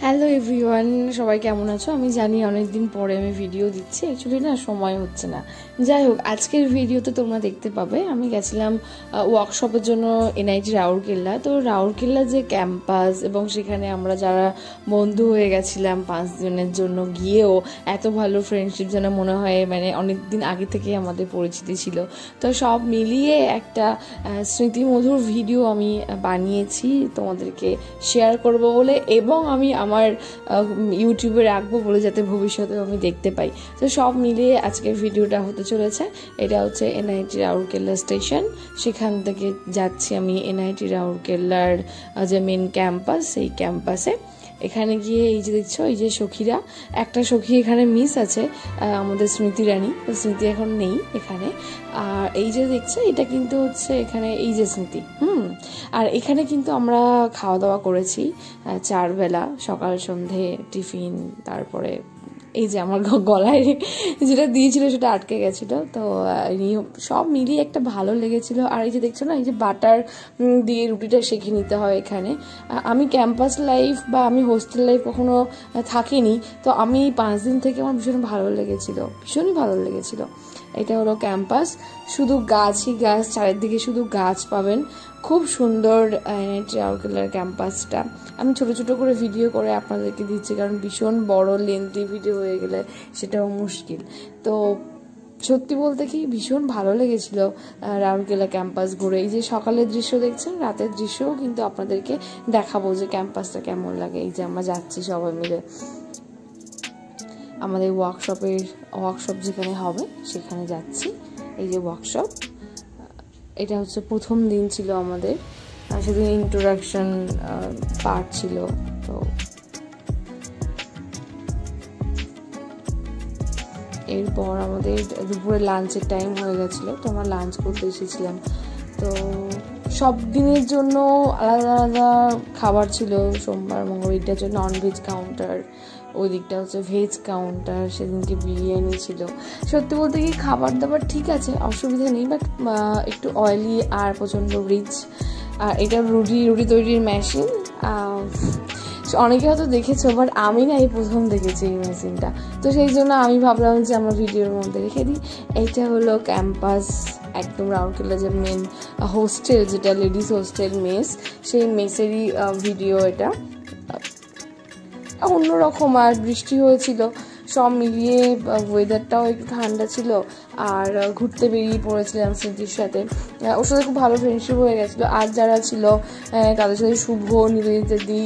Hello everyone, সবাই কেমন আছো? আমি জানি অনেকদিন পরে আমি ভিডিও দিচ্ছি, অ্যাকচুয়ালি না সময় হচ্ছে না। যাই হোক, আজকের ভিডিওতে তোমরা দেখতে পাবে আমি গেছিলাম ওয়ার্কশপের জন্য এনআইটি রাউরকেল্লা। তো রাউরকেল্লা যে ক্যাম্পাস এবং সেখানে আমরা যারা বন্ধু হয়ে গেছিলাম 5 দিনের জন্য, গিয়েও এত ভালো ফ্রেন্ডশিপ যেন মনে হয় মানে অনেক দিন আগে থেকে আমাদের পরিচিতি ছিল। তো সব মিলিয়ে একটা স্মৃতিমধুর ভিডিও আমি বানিয়েছি তোমাদেরকে শেয়ার করব বলে, এবং আমি আমার ইউটিউবে রাখবো বলে যাতে ভবিষ্যতেও আমি দেখতে পাই। তো সব মিলিয়ে আজকের ভিডিওটা হতে চলেছে। এটা হচ্ছে এনআইটি রাউরকেল্লা স্টেশন, সেখান থেকে যাচ্ছি আমি এনআইটি রাউরকেল্লার যে মেন ক্যাম্পাস, সেই ক্যাম্পাসে। এখানে গিয়ে এই যে দেখছো, এই যে সখীরা, একটা সখী এখানে মিস আছে, আমাদের স্মৃতি রানী। স্মৃতি এখন নেই এখানে। আর এই যে দেখছো, এটা কিন্তু হচ্ছে এখানে এই যে স্মৃতি। আর এখানে কিন্তু আমরা খাওয়া দাওয়া করেছি 4 বেলা, সকাল সন্ধে টিফিন, তারপরে এই যে আমার গলায় যেটা দিয়েছিল সেটা আটকে গেছিল। তো সব মিলিয়ে একটা ভালো লেগেছিল। আর এই যে দেখছো না, এই যে বাটার দিয়ে রুটিটা শেখে নিতে হয় এখানে। আমি ক্যাম্পাস লাইফ বা আমি হোস্টেল লাইফ কখনো থাকিনি, তো আমি 5 দিন থেকে আমার ভীষণ ভালো লেগেছিল, ভীষণই ভালো লেগেছিল। এটা হলো ক্যাম্পাস, শুধু গাছই গাছ, চারিদিকে শুধু গাছ পাবেন। খুব সুন্দর এনআইটি রাউরকেল্লার ক্যাম্পাসটা। আমি ছোট ছোট করে ভিডিও করে আপনাদেরকে দিচ্ছি, কারণ ভীষণ বড় লেন্থি ভিডিও হয়ে গেলে সেটাও মুশকিল। তো সত্যি বলতে কি ভীষণ ভালো লেগেছিল রাউরকেল্লা ক্যাম্পাস ঘুরে। এই যে সকালের দৃশ্য দেখছেন, রাতের দৃশ্যও কিন্তু আপনাদেরকে দেখাবো যে ক্যাম্পাসটা কেমন লাগে। এই যে আমরা যাচ্ছি সবাই মিলে আমাদের ওয়ার্কশপ যেখানে হবে সেখানে যাচ্ছি। এই যে ওয়ার্কশপ, এটা হচ্ছে প্রথম দিন ছিল আমাদের, সেদিন ইন্ট্রোডাকশন পার্ট ছিল। তো এরপর আমাদের দুপুরে লাঞ্চের টাইম হয়ে গেছিলো, তো আমরা লাঞ্চ করতে এসেছিলাম। তো সব দিনের জন্য আলাদা আলাদা খাবার ছিল। সোমবার মঙ্গলবারটা হচ্ছে ননভেজ কাউন্টার, ওই দিকটা হচ্ছে ভেজ কাউন্টার। সেদিনকে বিরিয়ানি ছিল। সত্যি বলতে কি খাবার দাবার ঠিক আছে, অসুবিধা নেই, বাট একটু অয়েলি আর প্রচণ্ড রিচ। আর এটা রুটি তৈরির মেশিন, অনেকে হয়তো দেখেছো, বাট আমি না এই প্রথম দেখেছি এই মেশিনটা। তো সেই জন্য আমি ভাবলাম যে আমার ভিডিওর মধ্যে রেখে দিই। এইটা হলো ক্যাম্পাস, একদম রাউরকেল্লা যে মেন হোস্টেল, যেটা লেডিস হোস্টেল মেস, সেই মেসেরই ভিডিও এটা। অন্যরকম, আর বৃষ্টি হয়েছিল, সব মিলিয়ে ওয়েদারটাও একটু ঠান্ডা ছিল। আর ঘুরতে বেরিয়ে পড়েছিলাম স্মৃতির সাথে, ওর সাথে খুব ভালো ফ্রেন্ডশিপ হয়ে গেছিলো। আর যারা ছিল তাদের সাথে শুভ, নিবেদিতা দি,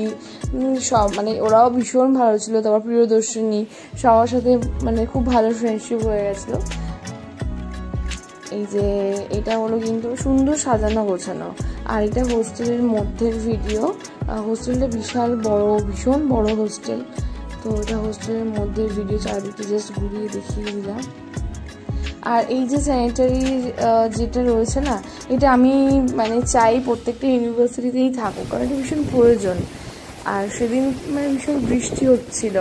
সব মানে ওরাও ভীষণ ভালো ছিল। তারপর প্রিয়দর্শিনী, সবার সাথে মানে খুব ভালো ফ্রেন্ডশিপ হয়ে গেছিলো। এই যে এটা হলো কিন্তু সুন্দর সাজানো গোছানো। আর এটা হোস্টেলের মধ্যের ভিডিও। হোস্টেলটা বিশাল বড়, ভীষণ বড় হোস্টেল। তো এটা হোস্টেলের মধ্যে ভিডিও, চারিদিকে জাস্ট ঘুরিয়ে দেখিয়ে দিলাম। আর এই যে স্যানিটারি যেটা রয়েছে না, এটা আমি মানে চাই প্রত্যেকটা ইউনিভার্সিটিতেই থাকুক, কারণ এটা ভীষণ প্রয়োজন। আর সেদিন মানে ভীষণ বৃষ্টি হচ্ছিল,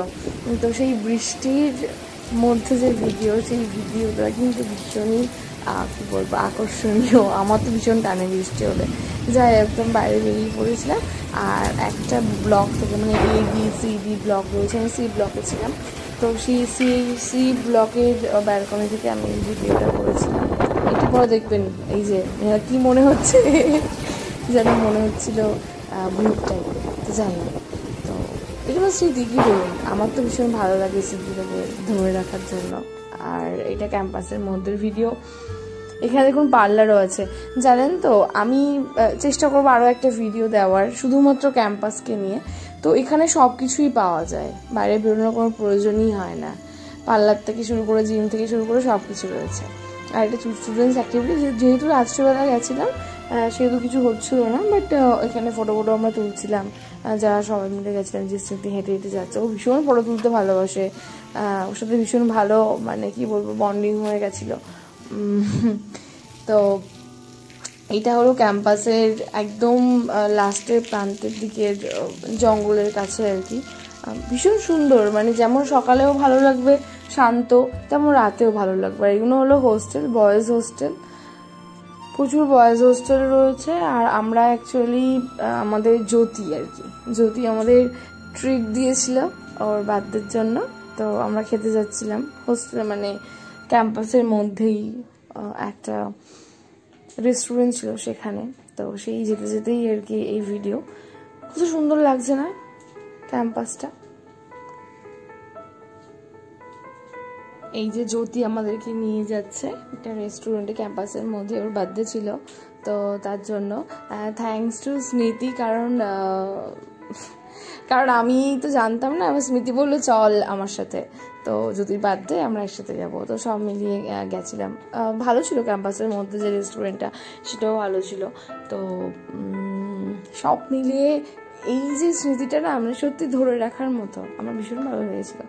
তো সেই বৃষ্টির মধ্যে যে ভিডিও, সেই ভিডিওটা কিন্তু ভীষণই কী বলবো আকর্ষণীয়। আমার তো ভীষণ টানে বৃষ্টি হলে। যাই একদম বাইরে বেরিয়ে পড়েছিলাম। আর একটা ব্লক থেকে, মানে ABCD ব্লক রয়েছে, আমি C ব্লকে ছিলাম। তো সেই সি ব্লকের ব্যালকনি থেকে আমি এই ভিডিওটা করেছিলাম। একটু পরে দেখবেন এই যে কি মনে হচ্ছে যেন মনে হচ্ছিল ভূত টাইপের। তো যাই হোক, তো এগুলো স্মৃতি, কী বলুন, আমার তো ভীষণ ভালো লাগে স্মৃতিটাকে ধরে রাখার জন্য। আর এটা ক্যাম্পাসের মধ্যে ভিডিও। এখানে দেখুন পার্লারও আছে, জানেন তো। আমি চেষ্টা করবো আরও একটা ভিডিও দেওয়ার শুধুমাত্র ক্যাম্পাসকে নিয়ে। তো এখানে সব কিছুই পাওয়া যায়, বাইরে বেরোনোর কোনো প্রয়োজনই হয় না। পার্লার থেকে শুরু করে, জিম থেকে শুরু করে সব কিছু রয়েছে। আর এটা স্টুডেন্টস অ্যাক্টিভিটি, যেহেতু রাত্রিবেলা গেছিলাম সেহেতু কিছু হচ্ছিল না, বাট এখানে ফটো আমরা তুলছিলাম। যারা সবাই মিলে গেছিলাম, যে স্মৃতি হেঁটে হেঁটে যাচ্ছে, ও ভীষণ ফটো তুলতে ভালোবাসে। ওর সাথে ভীষণ ভালো মানে কি বলবো বন্ডিং হয়ে গেছিলো। তো এটা হলো ক্যাম্পাসের একদম লাস্টের প্রান্তের দিকের জঙ্গলের কাছে আর কি। ভীষণ সুন্দর, মানে যেমন সকালেও ভালো লাগবে শান্ত, তেমন রাতেও ভালো লাগবে। আর এগুলো হলো হোস্টেল, বয়েজ হোস্টেল, প্রচুর বয়েজ হোস্টেল রয়েছে। আর আমরা অ্যাকচুয়ালি আমাদের জ্যোতি আর কি, জ্যোতি আমাদের ট্রিট দিয়েছিল ওর বার্থডের জন্য। তো আমরা খেতে যাচ্ছিলাম হোস্টেলে, মানে ক্যাম্পাসের মধ্যেই একটা রেস্টুরেন্ট ছিল সেখানে। তো সেই যেতে যেতেই আর কি এই ভিডিও। কত সুন্দর লাগছে না ক্যাম্পাসটা। এই যে জ্যোতি আমাদেরকে নিয়ে যাচ্ছে একটা রেস্টুরেন্টে, ক্যাম্পাসের মধ্যে ওর বার্থডে ছিল, তো তার জন্য থ্যাঙ্কস টু স্মৃতি। কারণ আমি তো জানতাম না, আমার স্মৃতি বললো চল আমার সাথে, তো জ্যোতির বার্থডে আমরা একসাথে যাবো। তো সব মিলিয়ে গেছিলাম। ভালো ছিল ক্যাম্পাসের মধ্যে যে রেস্টুরেন্টটা, সেটাও ভালো ছিল। তো সব মিলিয়ে এই যে স্মৃতিটা না আমরা সত্যি ধরে রাখার মতো, আমার ভীষণ ভালো লেগেছিল।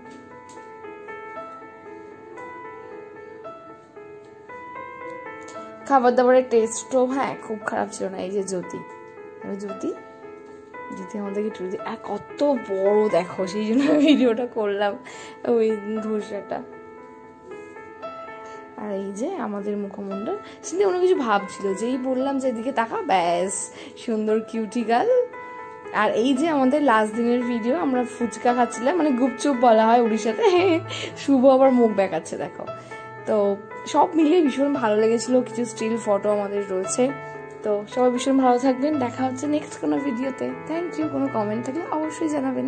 খাবার দাবারের টেস্টও খুব খারাপ ছিল না। এই যে জ্যোতি আমাদেরকে ট্রিট দিয়ে, কত বড় দেখো, সেই জন্য ভিডিওটা করলাম ওই ধোসাটা। আর এই যে আমাদের মুখমণ্ডল, সেদিন অন্য কিছু ভাবছিল, যেই বললাম যে এদিকে তাকা, ব্যাস সুন্দর কিউটি গার্ল। আর এই যে আমাদের লাস্ট দিনের ভিডিও, আমরা ফুচকা খাচ্ছিলাম, মানে গুপচুপ বলা হয় উড়িষ্যাতে। শুভ আবার মুখ দেখাচ্ছে দেখো। তো সব মিলিয়ে ভীষণ ভালো লেগেছিল। কিছু স্টিল ফটো আমাদের রয়েছে। তো সবাই ভীষণ ভালো থাকবেন, দেখা হচ্ছে নেক্সট কোনো ভিডিওতে। Thank you. কোনো কমেন্ট থাকলে অবশ্যই জানাবেন।